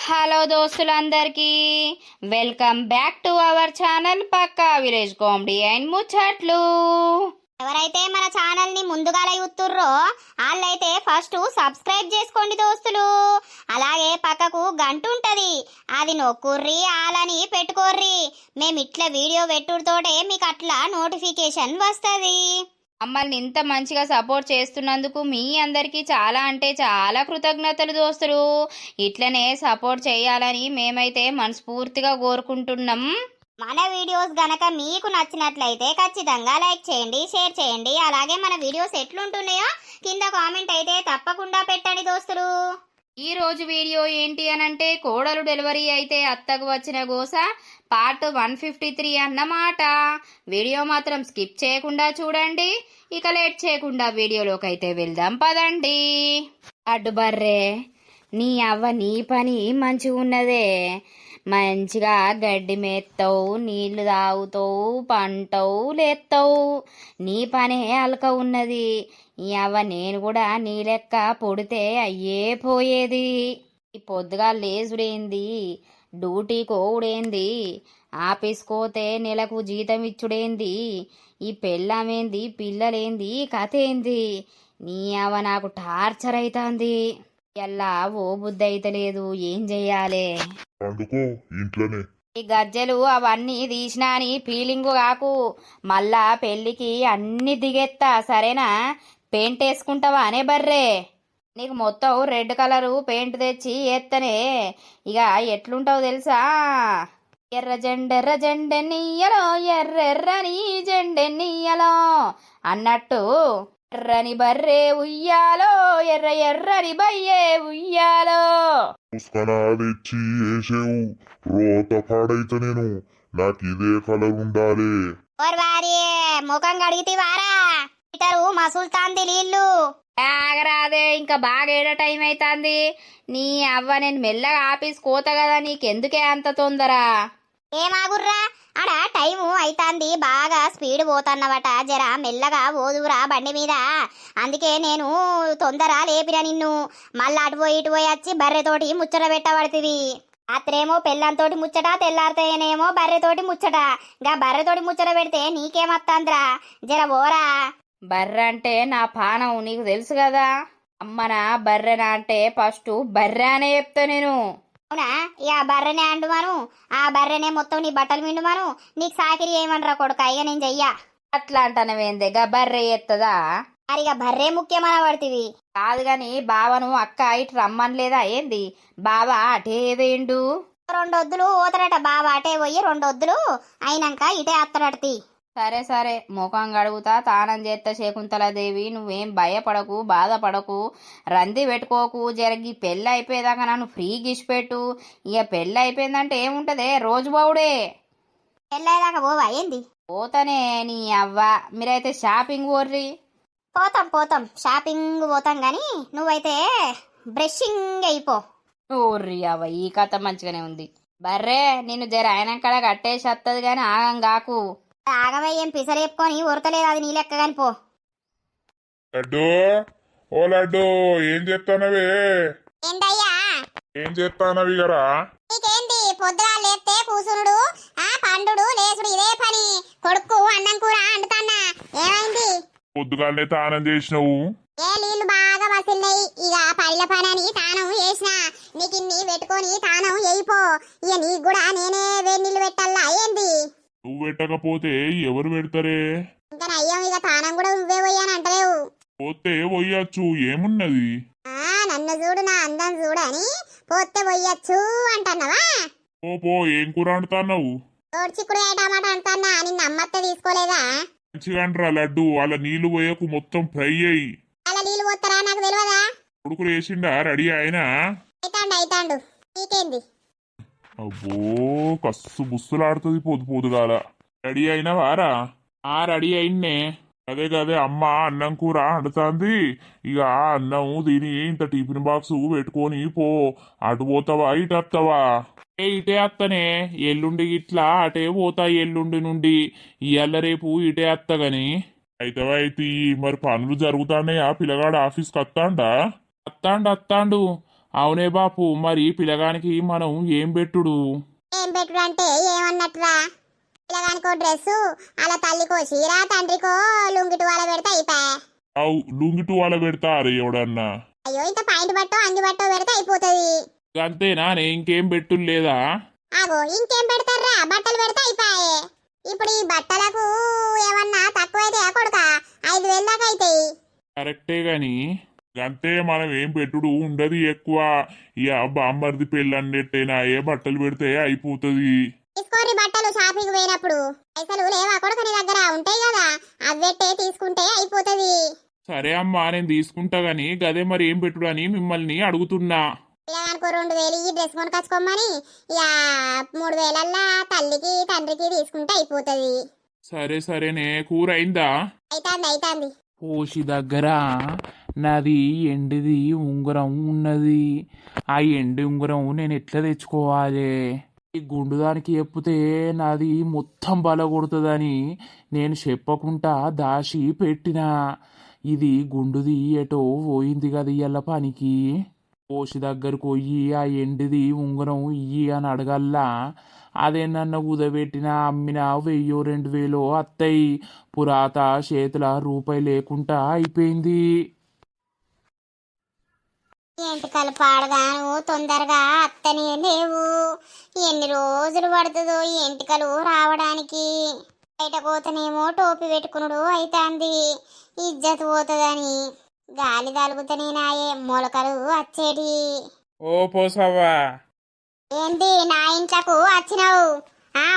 Hello దోస్తులందరికీ welcome back to our channel Pakka village comedy and Muchchatlu. ఎవరైతే మన ఛానల్ ని ముందుగా చూస్తుర్రో వాళ్ళైతే ఫస్ట్ సబ్స్క్రైబ్ చేసుకోండి దోస్తులు. అలాగే పక్కకు గంట ఉంటది, అది నొక్కుర్రి ఆలని పెట్టుకోర్రి. మేము ఇట్లా వీడియో పెట్టుడుతోటే మీకు అట్లా నోటిఫికేషన్ వస్తుంది. మమ్మల్ని ఇంత మంచిగా సపోర్ట్ చేస్తున్నందుకు మీ అందరికీ చాలా అంటే చాలా కృతజ్ఞతలు దోస్తులు. ఇట్లనే సపోర్ట్ చేయాలని మేమైతే మనస్ఫూర్తిగా కోరుకుంటున్నాం. మన వీడియోస్ గనక మీకు నచ్చినట్లయితే ఖచ్చితంగా లైక్ చేయండి, షేర్ చేయండి. అలాగే మన వీడియోస్ ఎట్లుంటున్నాయో కింద కామెంట్ అయితే తప్పకుండా పెట్టండి దోస్తులు. ఈ రోజు వీడియో ఏంటి అనంటే కోడలు డెలివరీ అయితే అత్తకు వచ్చిన గోస పార్ట్ 153 అన్నమాట. వీడియో మాత్రం స్కిప్ చేయకుండా చూడండి. ఇక లేట్ చేయకుండా వీడియోలోకి అయితే వెళ్దాం పదండి. అడ్డు బర్రే, నీ అవ్వ నీ పని మంచిగా ఉన్నదే. మంచిగా గడ్డి మేస్తావు, నీళ్లు తాగుతావు, పంటవు, లేస్తావు. నీ పనే అలక ఉన్నది. ఈ అవ్వ నేను కూడా నీ లెక్క పొడితే అయ్యే పోయేది. ఈ పొద్దుగా లేచుడేంది, డ్యూటీ కోవుడేంది, ఆఫీస్ కోతే నెలకు జీతం ఇచ్చుడేంది, ఈ పెళ్ళమేంది, పిల్లలేంది, కథ ఏంది. నీ అవ్వ నాకు టార్చర్ అవుతుంది. ఎల్లా ఓ బుద్ధి అయితే లేదు, ఏం చెయ్యాలే. ఈ గజ్జలు అవన్నీ తీసినా అని ఫీలింగు కాకు. మళ్ళా పెళ్ళికి అన్ని దిగెత్తా, సరేనా? పెయింట్ వేసుకుంటావా అనే బర్రే? నీకు మొత్తం రెడ్ కలరు పెయింట్ తెచ్చి ఎత్తనే. ఇక ఎట్లుంటావు తెలుసా? ఎర్ర జెండెన్నీయలో, ఎర్రెర్రని జెండెన్నీయలో అన్నట్టు ఎర్రని బర్రే ఉయ్యాలో, ఎర్ర ఎర్రని బయ్యే ఉయ్యాలో. తెచ్చి వేసేవు రోత పాడైతే నేను నాకు ఇదే కలర్ ఉండాలి. ముఖం కడిగితే వారా మసుల్తాంది నీళ్ళు. ఆగరాదే, ఇంకా బాగా ఏడ టైం అవుతుంది. నీ అవ్వ నేను మెల్లగా ఆఫీస్ కోత కదా, నీకెందుకే అంత తొందర? ఏమాగుర్రా, ఆడ టైము అయితాంది, బాగా స్పీడ్ పోతాన్నవట. జర మెల్లగా ఓదురా బండి మీద. అందుకే నేను తొందర లేపిన నిన్ను. మళ్ళా అటు పోయి ఇటు పోయి వచ్చి బర్రెతోటి ముచ్చట పెట్టబడుతుంది. రాత్రేమో పెళ్ళంతోటి ముచ్చట, తెల్లారితేనేమో బర్రెతోటి ముచ్చట. గా బర్రెతోటి ముచ్చట పెడితే నీకేమత్తాంద్రా? జర ఓరా. బర్రె అంటే నా పానం, నీకు తెలుసు కదా. అమ్మనా బర్రెనా అంటే ఫస్ట్ బర్రె అనే చెప్తా నేను. అవునా? ఇక బర్రెనే అండుమాను, ఆ బర్రెనే మొత్తం నీ బట్టలు మిండుమాను. నీకు సాకిరి ఏమనరా కొడుక, ఇక నేను చెయ్యా. అట్లా అంటానవేందే, గా బర్రె ఎత్తదా? మరి ఇక బర్రె ముఖ్యమన పడుతుంది కాదు గాని బావను అక్క ఇటు రమ్మనలేదా ఏంది? బావా అటే ఏదేండు? 2 వద్దులు ఓతరట బావ. అటే పోయి 2 వద్దులు అయినాక ఇటే అత్తరటి. సరే సరే, ముఖం గడుగుతా, తానం చేస్తా. శకుంతలాదేవి, నువ్వేం భయపడకు, బాధపడకు, రంది పెట్టుకోకు. జరిగి పెళ్ళి అయిపోయేదాకా నన్ను ఫ్రీగా ఇచ్చిపెట్టు. ఇక పెళ్ళి అయిపోయిందంటే ఏముంటదే, రోజు బావుడే. పెళ్ళయ్యేదాకా పోవా ఏంది? పోతానే నీ అవ్వ. మీరైతే షాపింగ్ పోర్రి. పోతాం షాపింగ్ పోతాం గాని నువ్వైతే బ్రషింగ్ అయిపో. ఓర్రి అవ్వ, ఈ కథ మంచిగానే ఉంది. బర్రే, నేను జర ఆయన కడ కట్టేసి వస్తుంది గాని ఆగం కాకు. ఆగవే, ఏం పిసరేపుకొని ఉరతలేదు, అది నీ లెక్క కాని పో. లడ్డు, ఓ లడ్డు, ఏం చెప్తానవే? ఏంటయ్యా? ఏం చెప్తానవి గరా? నీకేంటి పొద్దుగా లేస్తే కూసునుడు, ఆ పండుడు లేసుడు ఇదే పని. కొడుకు అన్నం కూర అంటుతాన్నా, ఏమైంది? పొద్దుగాలనే తానం చేసినవు. ఏ నీళ్లు బాగా వసిల్లాయి, ఇక పైల పనని తానం చేసిన. నీకు ఇన్ని పెట్టుకొని తానం చేయిపో. ఇక నీకు కూడా నేనే వేడి నీళ్ళు పెట్టాలా ఏంది? నువ్వు పెట్టకపోతే ఎవరు పెడతారే? ఇంకా నయ్యం, ఇక తానం కూడా నువ్వే పోయాని అంటలేవు. పోతే పోయచ్చు, ఏమున్నది? నన్ను చూడు, నా అందం చూడని పోతే పోయచ్చు అంటున్నావా? పో, ఏం కూర అంటున్నావు? చిక్కుడు టమాటా అంటున్నా. నిన్న అమ్మత్త తీసుకోలేదా? మంచిగా అంటరా లడ్డు, అలా నీళ్లు పోయకు, మొత్తం ఫ్రై అయ్యి. అలా నీళ్ళు పోతారా నాకు తెలియదా? కొడుకులు వేసిండా? రెడీ అయినా? అయితాండు. నీకేంది? అబ్బో, కస్సు బుస్సులాడుతుంది పొద్దుగాల. రెడీ అయినా వారా? రెడీ అయిన్నే. గదే అమ్మ అన్నం కూర అండుతాంది. ఇక అన్నం దీని ఇంత టిఫిన్ బాక్స్ పెట్టుకొని పో. అటు పోతావా ఇటు వస్తావా? ఇటే అత్తనే, ఎల్లుండి ఇట్లా అటే పోతా. ఎల్లుండి నుండి ఇయ్యాల రేపు ఇటే అత్తగాని. అయితే మరి పనులు జరుగుతానే. ఆ పిల్లగాడు ఆఫీస్కి వస్తాండా? అత్తాండు. అవునే బాపు, మరి పిల్లగానికి మనం ఏం పెట్టుడు? ఏం పెట్టుడు అంటే ఏమన్నట్టురా, పిల్లగానికో డ్రెస్సు, అలా తల్లికో చీర, తండ్రికో లుంగిటు వాళ్ళ పెడితే అయిపోయా. అవు లుంగిటు వాళ్ళ పెడతారు ఎవడన్నా? అయ్యో ఇంత పాయింట్ బట్టో అంగి బట్టో పెడితే అయిపోతుంది. అంతేనా? ఇంకేం పెట్టు లేదా? ఆగో ఇంకేం పెడతారా, బట్టలు పెడితే అయిపోయే. ఇప్పుడు ఈ బట్టలకు ఏమన్నా తక్కువైతే కొడుక 5,000 దాకా అవుతాయి. కరెక్టే గాని అంతే, మనం ఏం పెట్టుడు ఉండదు ఎక్కువ. ఇక బామ్మర్ది పెళ్ళన్నట్టేనా, ఏ బట్టలు పెడితే అయిపోతుంది. తీసుకోరి బట్టలు షాపింగ్ పోయినప్పుడు పైసలు లేవా కొడుక నీ దగ్గర ఉంటాయి కదా, అవి పెట్టే తీసుకుంటే అయిపోతుంది. సరే అమ్మా, నేను తీసుకుంటా గాని గదే మరి ఏం పెట్టుడు అని మిమ్మల్ని అడుగుతున్నా. పిల్లగానికో 2,000 ఈ డ్రెస్ కొనుకొచ్చుకోమని, ఇక 3,000 తల్లికి తండ్రికి తీసుకుంటే అయిపోతుంది. సరే సరేనే, కూర అయిందా? అయితాంది. పోషి దగ్గర నాది ఎండిది ఉంగరం ఉన్నది. ఆ ఎండి ఉంగరం నేను ఎట్లా తెచ్చుకోవాలి? ఈ గుండు దానికి చెప్తే నాది మొత్తం బలగొడుతుందని నేను చెప్పకుండా దాచి పెట్టినా. ఇది గుండుది ఎటో పోయింది కదా ఇయ్యాల పనికి. పోషి దగ్గరకు పోయి ఆ ఎండిది ఉంగరం ఇయ్యి అని అడగల్లా. అదే నన్ను కుదబెట్టిన అమ్మిన 1,000-2,000 అత్తయి. పురాత చేతుల రూపాయి లేకుండా అయిపోయింది. ఎంటికలు పాడగాను తొందరగా అత్తనే లేవు. ఎన్ని రోజులు పడుతుందో ఈ ఎంటికలు రావడానికి. బయట పోతేనేమో టోపీ పెట్టుకునుడు అయితాంది, ఇజ్జత్ పోతుందని. గాలి తలుగుతనే నాయే మొలకలు వచ్చేటి. ఓ పోసవ్వా, ఏంది నా ఇంట్లకు వచ్చినావు?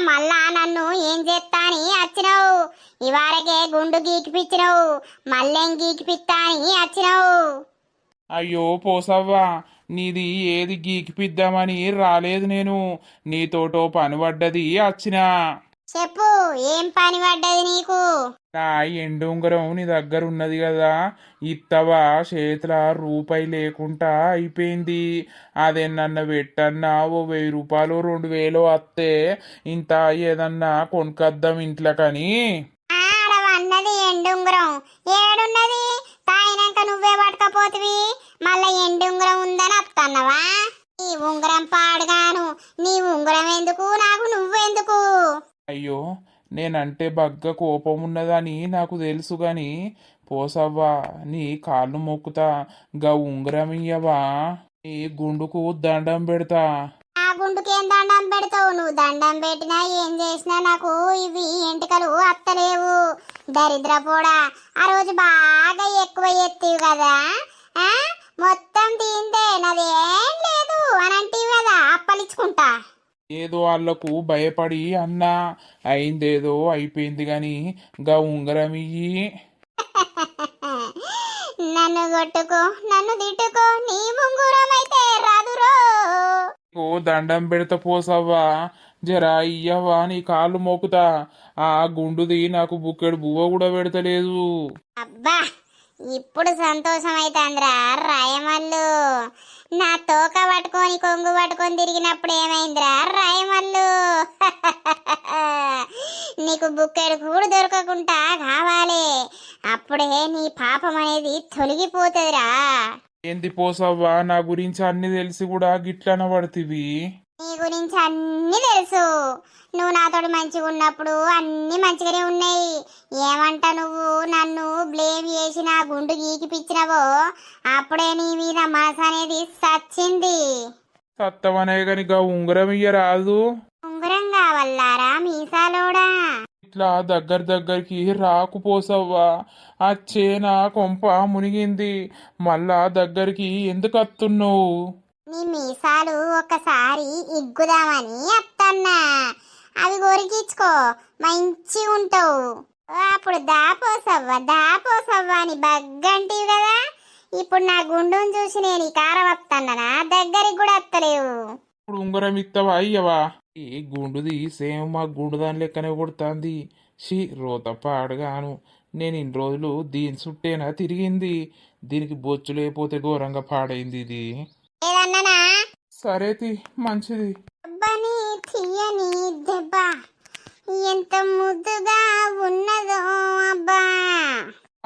మళ్ళా నన్ను ఏం చేస్తా అని వచ్చినావు? ఇవారకే గుండు గీకిపిచ్చినావు, మళ్ళేం గీకిపిత్తా అని వచ్చినావు? అయ్యో పోసవ్వా, నీది ఏది గీకిపిద్దామని రాలేదు నేను. నీతోటో పని పడ్డది వచ్చినా. చెప్పు, ఏం పని పడ్డది నీకు? నా ఎండు ఉంగరం నీ దగ్గర ఉన్నది కదా, ఇత్తవా? చేతుల రూపాయి లేకుండా అయిపోయింది. అదే నన్ను పెట్టన్నా ఓ 1,000 రూపాయలు 2,000 వస్తే ఇంత ఏదన్నా కొనుక్కొద్దాం ఇంట్లోకని. ఆడవన్నది ఎండుంగరం ఏడున్నది? తాయినాక నువ్వే పట్టుకపోతివి, మళ్ళా ఎండుంగరం ఉందని అత్తన్నవా? నీ ఉంగరం పాడుగాను, నీ ఉంగరం ఎందుకు నాకు, నువ్వెందుకు? అయ్యో, నేనంటే బగ్గ కోపం ఉన్నదని నాకు తెలుసు గాని పోసవ్వా, నీ కాళ్ళు మొక్కుతా, గా ఉంగరం ఇయ్యవా? నీ గుండుకు దండం పెడతా. ఆ గుండుకేం దండం పెడతావు? నువ్వు దండం పెట్టినా ఏం చేసినా నాకు ఇవి ఎంటికలు అత్తలేవు. దరిద్రపోడా, ఆ రోజు బాగా ఎక్కువ ఎత్తివి కదా, మొత్తం తీందే నాదేం లేదు అని అంటివి కదా, అప్పలిచ్చుకుంటా. ఏదో వాళ్లకు భయపడి అన్నా, అయిందేదో అయిపోయింది గాని గా ఉంగరం ఇయ్యి. నన్ను కొట్టుకో, నన్ను తిట్టుకో, నీ ఉంగరం అయితే రాదురో. ఓ దండం పెడతా పోసవ్వా, జరా ఇయ్యవా? నీ కాళ్ళు మోకుతా. ఆ గుండుది నాకు బుక్కెడు బువ్వ కూడా పెడతలేదు. అబ్బా, ఇప్పుడు సంతోషం అయితాందిరా రాయమల్లు. నా తోక పట్టుకొని కొంగు పట్టుకొని తిరిగినప్పుడు ఏమైందిరా రాయమల్లు? నీకు బుక్కెడు కూడా దొరకకుండా కావాలి, అప్పుడే నీ పాపం అనేది తొలగిపోతుందిరా. ఏంది పోసవ్వా, నా గురించి అన్ని తెలిసి కూడా గిట్లన పడుతుంది? నీ గురించి అన్ని తెలుసు. నువ్వు నాతోటి మంచిగా ఉన్నప్పుడు అన్ని మంచిగానే ఉన్నాయి. ఏమంట నువ్వు నన్ను బ్లేమ్ చేసి నా గుండు గీకిపిచ్చినవో అప్పుడే నీ మీద మనసు అనేది సచ్చింది. సత్తవనే గాని గా ఉంగరం ఇయ్య రాదు? ఉంగరం కావాలారా మీసాలోడా? ఇట్లా దగ్గరికి రాకు పోసవ్వా, అచ్చే నా కొంప మునిగింది. మళ్ళా దగ్గరికి ఎందుకు అత్తున్నావు? నీ మీసాలు ఒకసారి ఇగ్గుదామని అత్తన్నా, అవి కొరికించుకో, మంచి ఉంటావు. అప్పుడు దాపోసవ్వ అని బగ్గంటివి కదా. ఇప్పుడు నా గుండును చూసి నేను ఈ కారం వత్తన్నా, దగ్గరికి కూడా అత్తలేవు. ఇప్పుడు ఉంగరం ఇత్తవా అయ్యవా? ఈ గుండుది సేమ్ మా గుండు దాని లెక్కనే కొడుతుంది. రోత పాడగాను, నేను ఇన్ని రోజులు దీని చుట్టేనా తిరిగింది. దీనికి బొచ్చు లేకపోతే ఘోరంగా పాడైంది ఇది. ఏదన్నానా? సరేతి, మంచిది. అబ్బని తీయని దెబ్బ ఎంత ముద్దుగా ఉన్నదో అబ్బా.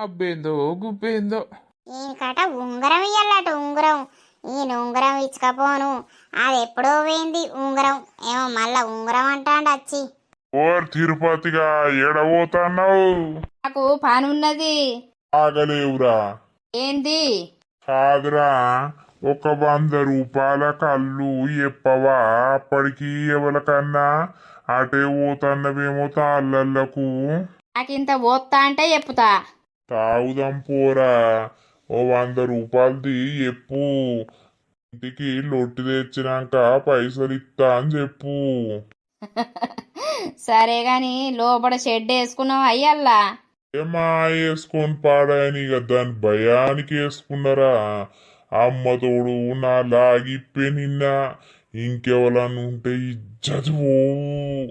అబ్బేందో గుబ్బేందో. దీనికట ఉంగరం ఇయ్యాలట, ఉంగరం. ఈ ఉంగరం ఇచ్చకపోను. అది ఎప్పుడో పోయింది ఉంగరం. ఏమో మళ్ళా ఉంగరం అంటాండు వచ్చి. ఓర్ తిరుపతిగా ఎడబోతున్నావు? నాకు పని ఉన్నది. ఆగలేవురా. ఏంది? కాదురా, ఒక 100 రూపాయల కళ్ళు చెప్పవా? అప్పటికి ఎవరికన్నా అటే పోతన్నవేమో తాళ్ళకు. నాకింత పోతా అంటే చెప్పుతా. తాగుదాం పోరా. ఓ 100 రూపాయలది చెప్పు. ఇంటికి లొట్టి తెచ్చినాక పైసలు ఇస్తా అని చెప్పు. సరే గాని లోపల షెడ్ వేసుకున్నావు అయ్యల్లా? ఏమా వేసుకొని పాడాయని ఇక దాని భయానికి వేసుకున్నారా? అమ్మ తోడు నా లాగిప్పే నిన్న. ఇంకెవరన్నా ఉంటే ఇజ్జతి పోవు.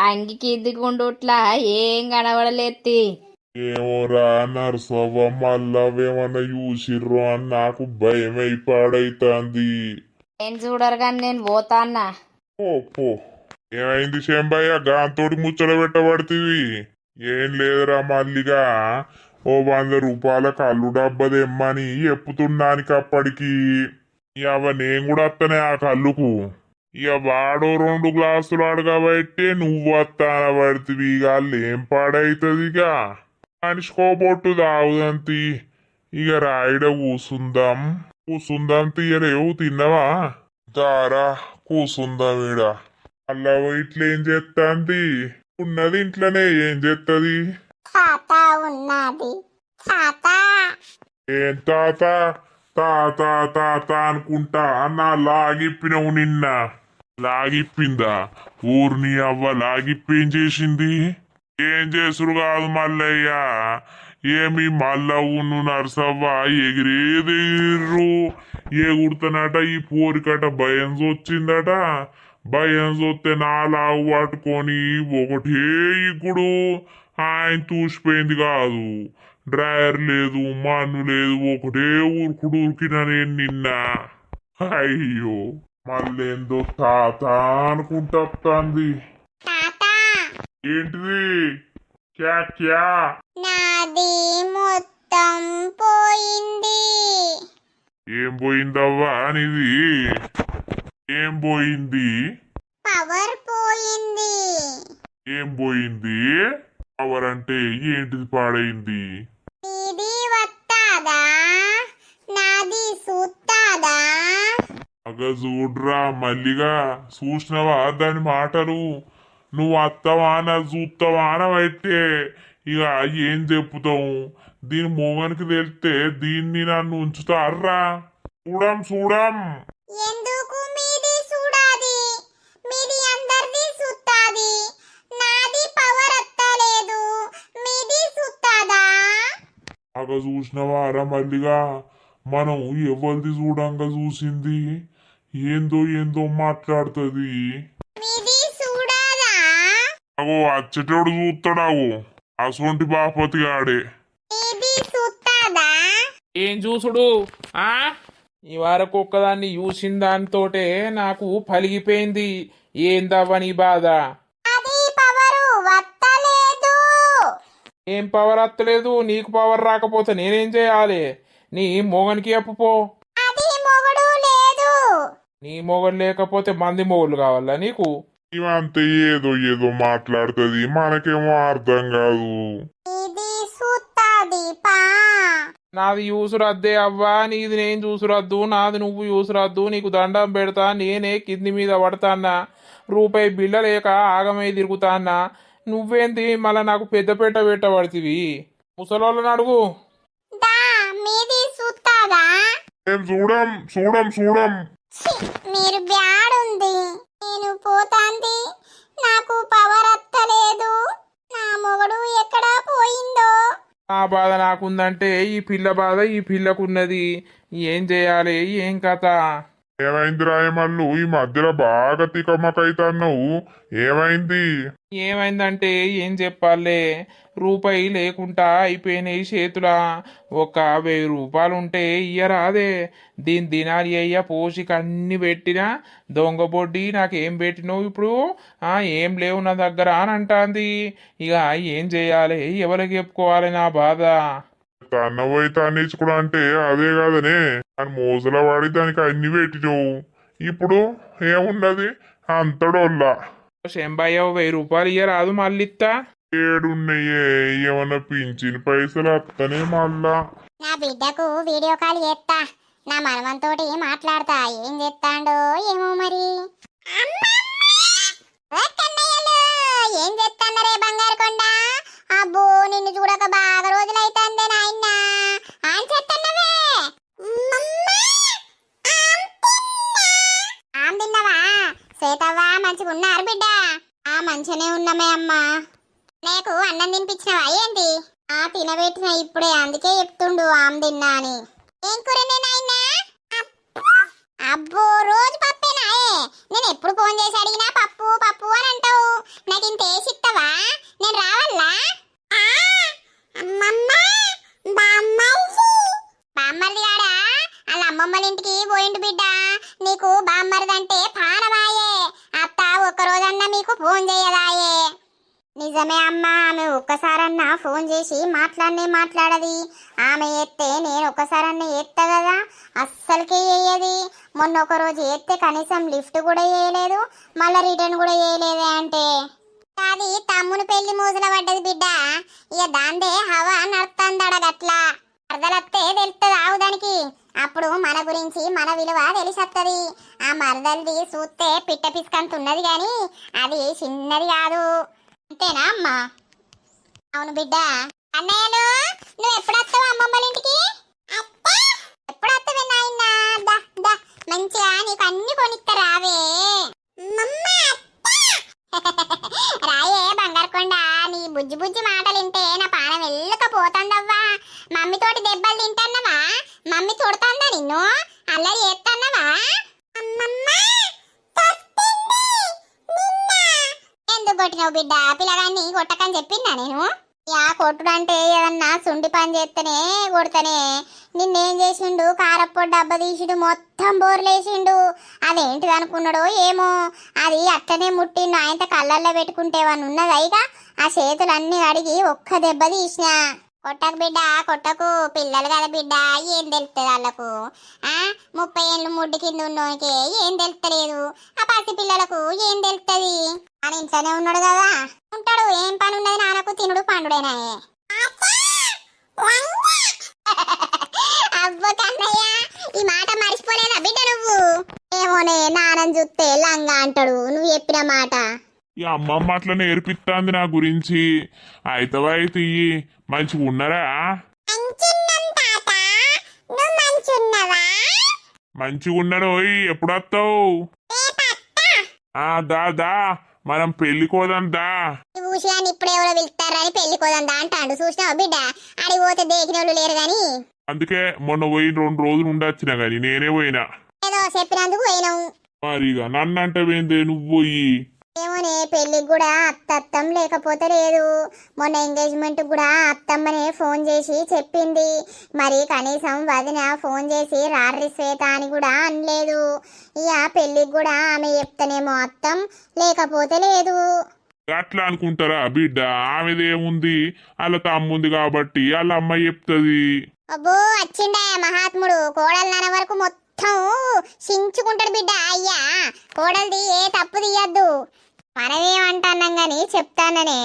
అంగికి ఇద్దుకుండుట్లా ఏం కనబడలేత్తి. ఏమోరా నర్సవ్వ మళ్ళావేమన్నా చూసిర్రు అని నాకు భయమై పాడైతాంది. నేను చూడరు కానీ నేను పోతాన్నా. పో పో. ఏమైంది శంభయ్య గాంతోటి ముచ్చట పెట్టబడుతుంది? ఏం లేదురా మల్లిగా ఓ 100 రూపాయల కళ్ళు డబ్బదెమ్మని చెప్పుతున్నానికి అప్పటికి. ఇక నేను కూడా వస్తానే ఆ కళ్ళుకు. ఇక వాడో 2 గ్లాసులు అడగబట్టి నువ్వు వస్తాన పడుతుంది. ఇక ఏం పాడైతుంది? ఇక మనిషికో పొట్టు తాగుదంతి. ఇక రాయిడ కూసుందాం తీయలేవు. తిన్నవా? దారా కూసుందాం ఈడ. అలా ఇట్లేం చేస్తాంది? ఉన్నది ఇంట్లోనే, ఏం చేస్తుంది? తాత ఉన్నది. తాత ఏం తాత తాత తాత అనుకుంటా నా లాగిప్పినవు నిన్న. లాగిప్పిందా? ఊరిని అవ్వ లాగిప్పేం చేసింది? ఏం చేసుడు కాదు మల్లయ్య. ఏమి మల్లవ్వును నర్సవ్వ ఎగిరేదిర్రు. ఎగురుతనట ఈ పోరికట భయం వచ్చిందట. భయం చూస్తే నా లాగు పట్టుకొని ఒకటే ఇగుడు. ఆయన తూసిపోయింది కాదు. డ్రైవర్ లేదు, మన్ను లేదు, ఒకటే ఉరుకుడు ఉరికిన నేను నిన్న. అయ్యో మళ్ళేందో తాత అనుకుంటుంది. తాత ఏంటిది? క్యా క్యా? నాది మొత్తం పోయింది. ఏం పోయిందవ్వా నీది? ఏం పోయింది? పవర్ పోయింది. ఏం పోయింది? పవర్ అంటే ఏంటిది పాడైంది? నీది వత్తాదా? నాది సూత్తాదా? అగ చూడ్రా మల్లిగా, చూసినవా దాని మాటలు? నువ్వు అత్తవా నా చూస్తావా అనవైతే ఇక ఏం చెప్పుతావు? దీని మోగనికి తెలిస్తే దీన్ని నన్ను ఉంచుతారా? చూడం. ఎందుకు మీది చూడాది? మీది అందరిది సుత్తాది. నాది పవర్ అత్తలేదు, మీది సుత్తాదా? అగ చూసినవారా మల్లిగా, మనం ఎవరిది చూడంగా చూసింది? ఏందో మాట్లాడుతుంది. మీది చూడాదా? అగో అచ్చటోడు చూస్తాడావు, అసొంటి బాపతి గాడే. మీది సుత్తాదా? ఏం చూసుడు ఆ ఈ వరకు ఒక్కదాన్ని చూసిన దానితోటే నాకు పలిగిపోయింది. ఏందవ్వ నీ బాధ? అది పవరు వత్తలేదు. ఏం పవర్ అత్తలేదు? నీకు పవర్ రాకపోతే నేనేం చేయాలి? నీ మొగనికి అప్పుపో. అది మొగుడు లేదు. నీ మొగలు లేకపోతే మంది మొగులు కావాలా నీకు? ఇవంతా ఏదో మాట్లాడుతుంది, మనకేమో అర్థం కాదు. ఇది సుత్తాది పా. నాది చూసురద్దే అవ్వా, నీది నేను చూసురద్దు, నాది నువ్వు చూసురద్దు. నీకు దండం పెడతా, నేనే కింది మీద పడతాన్నా. రూపాయి బిల్ల లేక ఆగమై తిరుగుతాన్నా. నువ్వేంది మళ్ళా నాకు పెద్దపేట పెట్టబడుతుంది? ముసలోళ్ళని అడుగు. దా మీది సుత్తాదా? ఏం చూడం. ఛీ, మీరు బ్యాడ్ ఉంది. నేను పోతాంది. నాకు పవర్ అత్తలేదు. నా మొగుడు ఎక్కడా పోయిందో? నా బాధ నాకుందంటే ఈ పిల్ల బాధ ఈ పిల్లకున్నది. ఏం చేయాలి? ఏం కథ? ఏమైంది రాయమల్లు? ఈ మధ్యలో బాగా తికమకైతున్నావు. ఏమైంది? ఏమైందంటే ఏం చెప్పాలే, రూపాయి లేకుండా అయిపోయినాయి చేతులా. ఒక 1000 రూపాయలు ఉంటే ఇయ్యరాదే. దీని దినాలి అయ్యా పోషిక అన్ని పెట్టినా దొంగ బొడ్డి నాకేం పెట్టినావు ఇప్పుడు? ఏం లేవు నా దగ్గర అని అంటాంది. ఇక ఏం చేయాలి? ఎవరికి చెప్పుకోవాలి నా బాధ? తన పోయి తన్నించుకోవడం అంటే అదే కాదనే అని మోసల వాడి దానికి అన్ని పెట్టినవు ఇప్పుడు ఏమున్నది అంతడోల్లా శంభయ్య 1000 రూపాయలు ఇయ్యరాదు మళ్ళీ ఇత్తా. ఏడున్నయ్యే ఏమన్నా పింఛన్ పైసలు వస్తనే మళ్ళా నా బిడ్డకు వీడియో కాల్ చేస్తా, నా మనవంతోటి మాట్లాడతా. ఏం చేస్తాడో ఏమో మరి. ఓ కన్నయ్యలు, ఏం చేస్తానరే బంగారు కొండ? అబ్బో నిన్ను చూడక బాగా రోజులైతుందే నాయన. ఆన్ చేస్తున్నావే ఆమ్ తిన్నావా? శ్వేతవ్వ మంచిగా ఉన్నారు బిడ్డ? ఆ మంచిగానే ఉన్నామే అమ్మా. నీకు అన్నం తినిపించినవా ఏంది? ఆ తినబెట్టిన ఇప్పుడే, అందుకే చెప్తుండు ఆమ్ తిన్నా అని. ఏం కూరనే నాయనా? అబ్బో రోజు పప్పేనాయే. నేను ఎప్పుడు ఫోన్ చేసి అడిగినా పప్పు పప్పు అని అంటావు. నాకు ఇంత వేసిస్తావా? నేను రావాలా? బామ్మర్ది గాడా వాళ్ళ అమ్మమ్మల ఇంటికి పోయిండు బిడ్డ. నీకు బామ్మరిదంటే పానమాయే. అత్త ఒక్కరోజన్నా మీకు ఫోన్ చేయదాయే. నిజమే అమ్మా, ఆమె ఒక్కసారన్నా ఫోన్ చేసి మాట్లాడది. ఆమె ఎత్తే నేను ఒక్కసారన్నా ఎత్తా కదా, అస్సలకే వేయది. మొన్న ఒక రోజు ఎత్తే కనీసం లిఫ్ట్ కూడా చేయలేదు, మళ్ళీ రిటర్న్ కూడా చేయలేదే. అంటే అది తమ్ముని పెళ్లి మోజుల పడ్డది బిడ్డ. ఇక దాందే హవా నడుతుందడ గట్లా. మరదలత్తే తెలుస్తుంది ఆవుదానికి. అప్పుడు మన గురించి మన విలువ తెలిసత్తది. ఆ మరదల్ది చూస్తే పిట్ట పిసుకంతున్నది గాని అది చిన్నది కాదు. అంతేనా అమ్మా? అవును బిడ్డ. అన్నయ్యలు, నువ్వు ఎప్పుడు వస్తావు అమ్మమ్మల ఇంటికి? ఎప్పుడు వస్తావే నాయన? దా దా, మంచిగా నీకు అన్ని కొనిస్తా రావే. రాయే బంగారు కొండ. నీ బుజ్జి బుజ్జి మాటలు వింటే నా పానం వెళ్ళకపోతుందవ్వా. మమ్మీతోటి దెబ్బలు తింటాన్నవా? మమ్మీ చూడుతుందా నిన్ను? అల్లరి చేస్తాన్నవా? ఎందుకు కొట్టినావు బిడ్డ? పిల్లగాన్ని కొట్టకని చెప్పిందా నేను? యా కొట్టుడు అంటే ఏదన్నా సుండి పని చేస్తేనే కొడతానే. నిన్నేం చేసిండు? కారప్పొడి డబ్బా తీసిండు, మొత్తం బోర్లేసిండు. అదేంటిది అనుకున్నాడో ఏమో, అది అట్టనే ముట్టిండు. ఆయన కళ్ళల్లో పెట్టుకుంటేవని ఉన్నదైగా ఆ చేతులన్నీ అడిగి ఒక్క దెబ్బ తీసినా. కొట్టకు బిడ్డ కొట్టకు, పిల్లలు కదా బిడ్డ, ఏం తెలుస్తుంది వాళ్ళకు? 30 ఏళ్ళు ముడ్డు కింద ఉన్నోనికి ఏం తెలుస్తలేదు. ఆ పసి పిల్లలకు ఏం తెలుస్తుంది? అని ఇంట్లోనే ఉన్నాడు కదా, ఉంటాడు. ఏం పని ఉన్నది నాన్నకు? తినుడు పండుడేనాయే. అవ్వ కన్నయ్య, ఈ మాట మర్చిపోలేదా బిడ్డ నువ్వు? ఏమోనే, నాన్నని చూస్తే లంగా అంటాడు నువ్వు చెప్పిన మాట. ఈ అమ్మమ్మ అట్లా నేర్పిస్తాంది నా గురించి. అయితే మంచిగా ఉన్నారా? మంచిగా ఉన్నాడు. ఎప్పుడు వస్తావు? దా మనం పెళ్లి కోదాం దా. చూసినాను ఇప్పుడు ఎవరో పిలుస్తారని పెళ్లి కోదందా అంటాడు. చూసినావు బిడ్డ? అడిగి పోతే దేకిన వాళ్ళు లేరు గాని అందుకే మొన్న పోయి 2 రోజులు ఉండొచ్చినా గాని నేనే పోయినా. ఏదో చెప్పినందుకు పోయినావు. మరిగా నన్ను అంటే పోయిందే నువ్వు పోయి. ఏమోనే, పెళ్లికి కూడా అత్తత్తం లేకపోతే లేదు. మొన్న ఎంగేజ్మెంట్ కూడా అత్తమ్మనే ఫోన్ చేసి చెప్పింది. మరి కనీసం వదిన ఫోన్ చేసి రారి శ్వేత అని కూడా అనలేదు. ఇక పెళ్లికి కూడా ఆమె చెప్తానేమో అత్తం, లేకపోతే లేదు. అట్లా అనుకుంటారా బిడ్డ? ఆమెదేముంది, వాళ్ళ తమ్ముంది కాబట్టి వాళ్ళ అమ్మాయి చెప్తుంది. అబ్బో వచ్చిండా మహాత్ముడు. కోడలు నాన్న వరకు మొత్తం సించుకుంటాడు బిడ్డ. అయ్యా కోడలిది ఏ తప్పు తీయద్దు. మనమేమంటున్నాం గాని చెప్తాననే.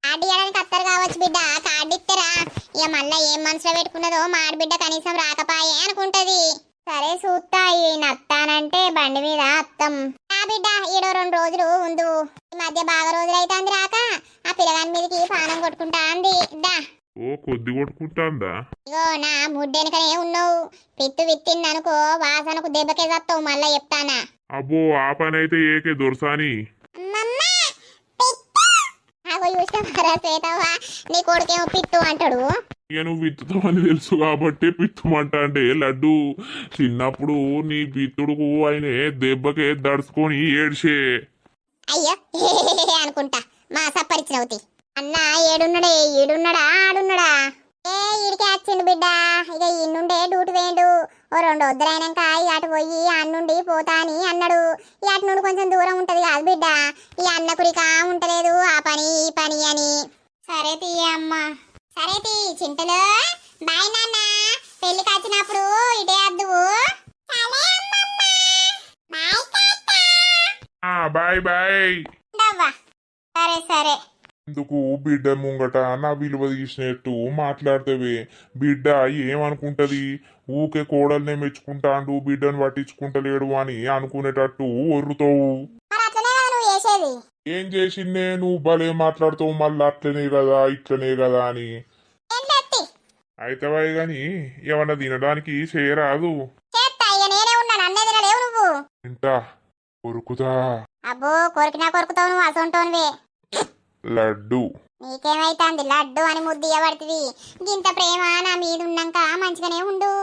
కార్డు ఇవ్వడానికి అత్తరు కావచ్చు బిడ్డ, కార్డు ఇస్తారా? ఇక మళ్ళా ఏం మనసులో పెట్టుకున్నదో మాడిబిడ్డ కనీసం రాకపాయే అనుకుంటది. సరే చూస్తా, ఈయన అత్తానంటే బండి మీద అత్తం. ఆ బిడ్డ ఈడో 2 రోజులు ఉండు. ఈ మధ్య బాగా రోజులైతుంది రాక. ఆ పిల్లగాని మీదకి పానం కొట్టుకుంటా అంది. దా ఓ కొద్ది కొట్టుకుంటాందా? ఇగో నా ముడ్డెనకనే ఉన్నావు. పిత్తు విత్తిందనుకో వాసనకు దెబ్బకే చస్తావు. మళ్ళా చెప్తానా? అబ్బో ఆ పని అయితే ఏకే దొరసాని. నీ కొడుకేమో పిత్తు అంటాడు. ఇక నువ్వు విత్తుతావని తెలుసు కాబట్టి పిత్తుమంట. అంటే లడ్డు చిన్నప్పుడు నీ పిత్తుడుకు ఆయన దెబ్బకే దడుచుకొని ఏడ్చే. అయ్యో అనుకుంటా మా సప్పరిచినవుతి. అన్న ఏడున్నాడే? ఈడున్నాడా ఆడున్నాడా? ఈడికే వచ్చిండు బిడ్డ. ఇక ఈ నుండే డ్యూటీ వేయండు. ఓ 2 వద్దరైనాక అటు పోయి అన్నుండి పోతా అని అన్నాడు. ఈ అటు నుండి కొంచెం దూరం ఉంటది కాదు బిడ్డ. ఈ అన్నకుడికా ఉంటలేదు ఆ పని ఈ పని అని. సరే తీయ అమ్మ, సరే తీ చింతలో. బాయ్ నాన్న, పెళ్లికి వచ్చినప్పుడు ఇటే వద్దు. Bye bye. సరే సరే. ఎందుకు బిడ్డ ముంగట నా విలువ తీసినట్టు మాట్లాడితేవే? బిడ్డ ఏమనుకుంటది? ఊకే కోడల్నే మెచ్చుకుంటాండు, బిడ్డను పట్టించుకుంటలేడు అని అనుకునేటట్టు ఒర్రుతావు. మరి అట్లనే కదా నువ్వు చేసేది. ఏం చేసిందే? నువ్వు భలే మాట్లాడుతావు, మళ్ళీ అట్లనే కదా ఇట్లనే కదా అని. అయితవాయి గాని ఏమన్నా తినడానికి చేయరాదు. చేస్తా, ఇక నేనే ఉన్నాను, అన్నే తినలేవు నువ్వు. తింటా, కొరుకుతా. అబ్బో, కొరికినా కొరుకుతావు నువ్వు, అసొంటోనివే. లడ్డు. నీకేమైతాంది? లడ్డు అని ముద్దియబడుతుంది. గింత ప్రేమ నా మీద ఉన్నాక మంచిగానే ఉండు,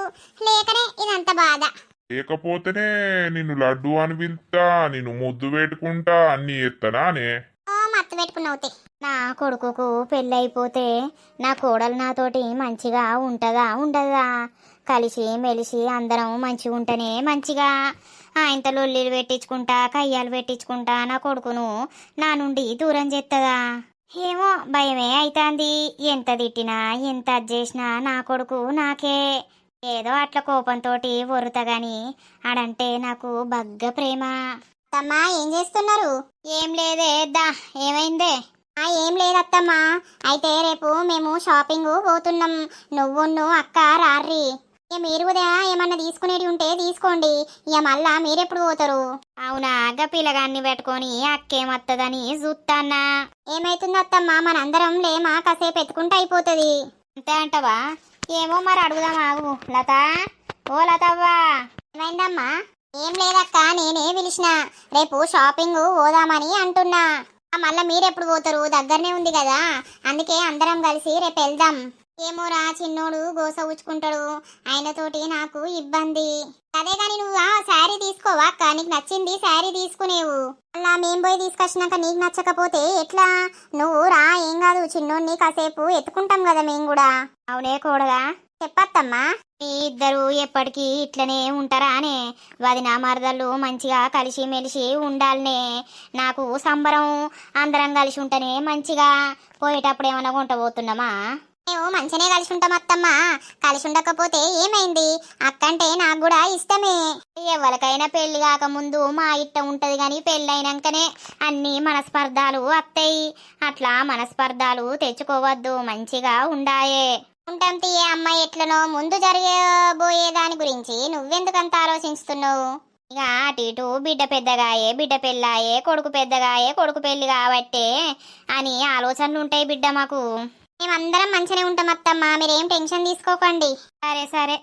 లేకనే ఇదంత బాధ. లేకపోతేనే నిన్ను లడ్డు అని పిలుస్తా, నిన్ను ముద్దు పెట్టుకుంటా, అన్ని ఎత్తనానే. మత్తు పెట్టుకున్నావుతే. నా కొడుకుకు పెళ్ళైపోతే నా కోడలు నాతోటి మంచిగా ఉంటదా ఉండదా? కలిసి మెలిసి అందరం మంచిగా ఉంటేనే మంచిగా. ఆయనతో లొల్లిలు పెట్టించుకుంటా, కయ్యాలు పెట్టించుకుంటా నా కొడుకును నా నుండి దూరం చేస్తుందా? ఏమో భయమే అవుతుంది. ఎంత తిట్టినా ఎంత అది చేసినా నా కొడుకు నాకే. ఏదో అట్లా కోపంతో ఒరుతా గాని ఆడంటే నాకు బగ్గ ప్రేమ. అత్తమ్మా, ఏం చేస్తున్నారు? ఏం లేదే, దా ఏమైందే? ఏం లేదత్తమ్మా. అయితే రేపు మేము షాపింగ్ పోతున్నాం. నువ్వు అక్క రార్రి. ఇక మీరు ఉదయం ఏమన్నా తీసుకునేది ఉంటే తీసుకోండి. ఇక మళ్ళా మీరెప్పుడు పోతారు? అవునా, గా పిల్లగాన్ని పెట్టుకొని అక్కేమత్తదని చూస్తాన్నా. ఏమైతుంది అత్తమ్మా, మనందరం లేమా కాసేపు ఎత్తుకుంటే అయిపోతుంది. అంతే అంటవా? ఏమో మరి అడుగుదాం, ఆగు. లత, ఓ లతవ్వా. ఏమైందమ్మా? ఏం లేదక్క, నేనే పిలిచిన. రేపు షాపింగ్ పోదామని అంటున్నా. మళ్ళా మీరెప్పుడు పోతారు? దగ్గరనే ఉంది కదా, అందుకే అందరం కలిసి రేపు వెళ్దాం. ఏమోరా, చిన్నోడు గోస ఉచ్చుకుంటాడు, ఆయనతోటి నాకు ఇబ్బంది. అదే గాని నువ్వు శారీ తీసుకోవా అక్క? నీకు నచ్చింది శారీ తీసుకునేవు. అలా మేం పోయి తీసుకొచ్చినాక నీకు నచ్చకపోతే ఎట్లా? నువ్వు రా, ఏం కాదు, చిన్నోడిని కాసేపు ఎత్తుకుంటాం కదా మేం కూడా. అవునే కోడగా, చెప్పత్తమ్మా. ఈ ఇద్దరు ఎప్పటికీ ఇట్లనే ఉంటారా అనే? వదిన మరదళ్ళు మంచిగా కలిసి మెలిసి ఉండాలనే నాకు సంబరం. అందరం కలిసి ఉంటేనే మంచిగా. పోయేటప్పుడు ఏమన్నా కొంట పోతున్నామా? మేము మంచిగానే కలిసి ఉంటాం అత్తమ్మా. కలిసి ఉండకపోతే ఏమైంది? అక్కంటే నాకు కూడా ఇష్టమే. ఎవరికైనా పెళ్లి కాకముందు మా ఇష్టం ఉంటది గాని పెళ్ళైనాకనే అన్ని మనస్పర్ధాలు వస్తాయి. అట్లా మనస్పర్ధాలు తెచ్చుకోవద్దు, మంచిగా ఉండాయే. ఉంటాం తీయే అమ్మాయి. ఎట్లనో ముందు జరగబోయే దాని గురించి నువ్వెందుకంత ఆలోచిస్తున్నావు? ఇక అటు ఇటు బిడ్డ పెద్దగాయే, బిడ్డ పెళ్ళాయే, కొడుకు పెద్దగాయే, కొడుకు పెళ్లి కాబట్టే అని ఆలోచనలు ఉంటాయి బిడ్డ మాకు. మేమందరం మంచిగానే ఉంటాం అత్తమ్మా, మీరేం టెన్షన్ తీసుకోకండి. సరే సరే.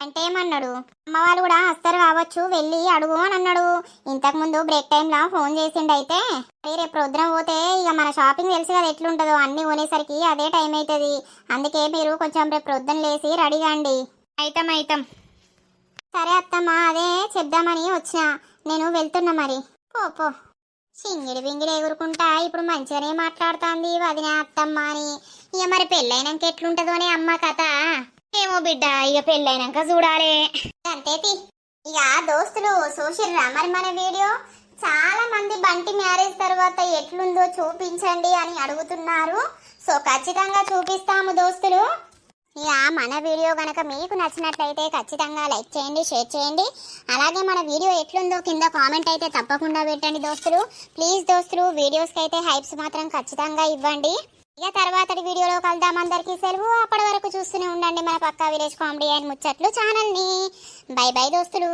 అంటే ఏమన్నాడు? అమ్మ వాళ్ళు కూడా వస్తారు కావచ్చు, వెళ్ళి అడుగు అని అన్నాడు. ఇంతకు ముందు బ్రేక్ టైంలో ఫోన్ చేసిండు. అయితే రేపు ప్రొద్దున పోతే ఇక మన షాపింగ్ తెలుసు కదా ఎట్లుంటుందో, అన్ని కొనేసరికి అదే టైం అవుతుంది. అందుకే మీరు కొంచెం రేపు ప్రొద్దున లేసి రెడీ కాండి. అయితం. సరే అత్తమ్మా, అదే చెప్దామని వచ్చిన. నేను వెళ్తున్నా మరి. పో సింగిడి బింగిడి ఎగురుకుంటా ఇప్పుడు మంచిగానే మాట్లాడుతుంది వదిన అత్తమ్మ అని. ఇక మరి పెళ్ళైనాక ఎట్లుంటదోనే అమ్మ కథ. ఏమో బిడ్డ, ఇక పెళ్ళైనాక చూడాలి. అంతేతి. ఇక దోస్తులు చూసిర్రా మరి మన వీడియో? చాలా మంది బంటి మ్యారేజ్ తర్వాత ఎట్లుందో చూపించండి అని అడుగుతున్నారు. సో ఖచ్చితంగా చూపిస్తాము దోస్తులు. ఇక మన వీడియో కనుక మీకు నచ్చినట్లయితే ఖచ్చితంగా లైక్ చేయండి, షేర్ చేయండి. అలాగే మన వీడియో ఎట్లుందో కింద కామెంట్ అయితే తప్పకుండా పెట్టండి దోస్తులు. ప్లీజ్ దోస్తులు, వీడియోస్కి అయితే హైప్స్ మాత్రం ఖచ్చితంగా ఇవ్వండి. ఇక తర్వాతటి వీడియోలో కలుద్దాం. అందరికీ సెలవు. అప్పటి వరకు చూస్తూనే ఉండండి మన పక్కా విలేజ్ కామెడీ అండ్ ముచ్చట్లు ఛానల్ని. బై బై దోస్తులు.